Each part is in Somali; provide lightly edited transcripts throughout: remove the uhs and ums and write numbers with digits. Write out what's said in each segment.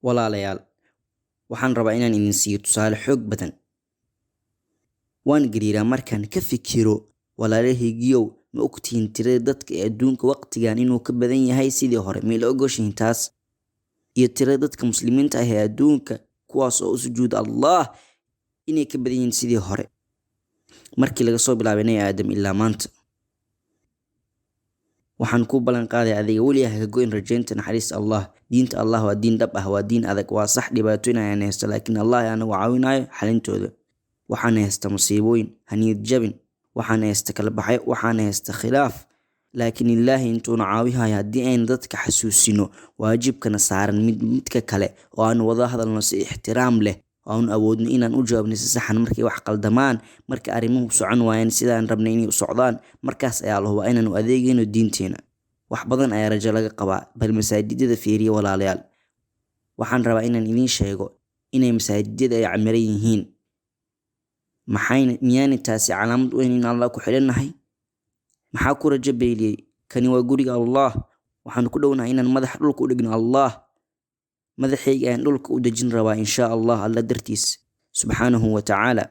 walaalayaal, waxaan rabaa inaan idin siiyo tusaale xoog badan. Waan gariiraa markaan ka fikiro walaalahaygiiow, ma ogtihiin tirada dadka ee adduunka waqtigan inuu ka badan yahay sidii hore? Ma ila ogoshihiin taas? Iyo tirada dadka muslimiinta ah ee adduunka kuwaas oo u sujuuda Allah inay ka badan yihiin sidii hore markii laga soo bilaabay Nabi Aadam ilaa maanta. Waxaan ku ballan qaaday adiga weligaa ha ka go'in rajaynta naxariista Allah. Diinta Allah waa diin dhab ah, waa diin adag, waa sax dhibaatooyin ayaan haysta, laakiin Allah ayaa nagu caawinayo xalintooda. Waxaan haysta musiibooyin, ha niyad jabin. Waxaan haysta kala baxyo, waxaan haysta khilaaf, laakiin Ilaahay intuuna caawihayo haddii aynu dadka xasuusino waajibkana saaran midka kale oo aan wada hadalno si ixtiraam leh, oo aan awoodno inaan u jawaabno si saxan markay wax qaldamaan, marka arrimuhu socon waayaan sidaan rabnay inay u socdaan, markaas ayaa la hubaa inaan u adeegayno diinteena. Wax badan ayaa rajo laga qabaa, bal masaajidada fiiriya walaalayaal. Waxaan rabaa inaan idiin sheego inay masaajidada ay camiran yihiin. Miyaanay taasi calaamad u ahayn in Allah ku xidhannahay? Maxaa ku rajo beeliyey? Kani waa guriga Allah. Waxaan ku dhownahay inaan madaxa dhulka u dhigno Allah. Madaxayga ayaan dhulka u dejin rabaa insha Allah, alla dartiis subxaanahu wa tacaala.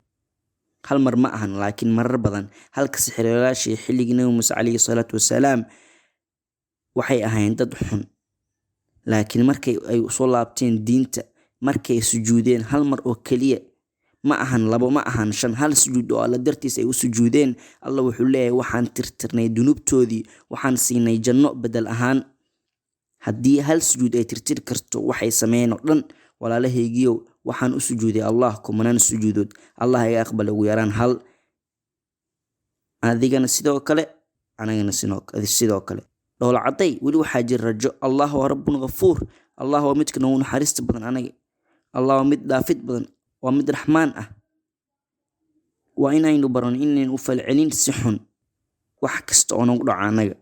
Hal mar ma ahan, laakiin marar badan. Halka sixiroolayaashii xilligii Nabi Muuse calayhi salaatu wasalaam waxay ahaayeen dad xun, laakiin markay ay soo laabteen diinta, markay sujuudeen hal mar oo keliya, ma ahan labo, ma ahan shan, hal sujuud oo alla dartiis ay u sujuudeen, alla wuxuu leeyahay waxaan tirtirnay dunuubtoodii, waxaan siinay janno bedel ahaan. Haddii hal sujuud ay tirtiri karto waxay sameeyeen oo dhan, walaalahaygiiow, waxaan u sujuuday Allah kumanaan sujuudood, Allah iga aqbal ugu yaraan hal. Adigana sidoo kale, anagana sidoo kale. Dhoola cadday, weli waxaa jira rajo. Allah waa rabbun ghafuur. Allah waa midka noogu naxariista badan anaga. Allah waa mid dhaafid badan, waa mid raxmaan ah. Waa inaynu baran inaynu u falcelin si xun wax kasta oo nagu dhaca anaga.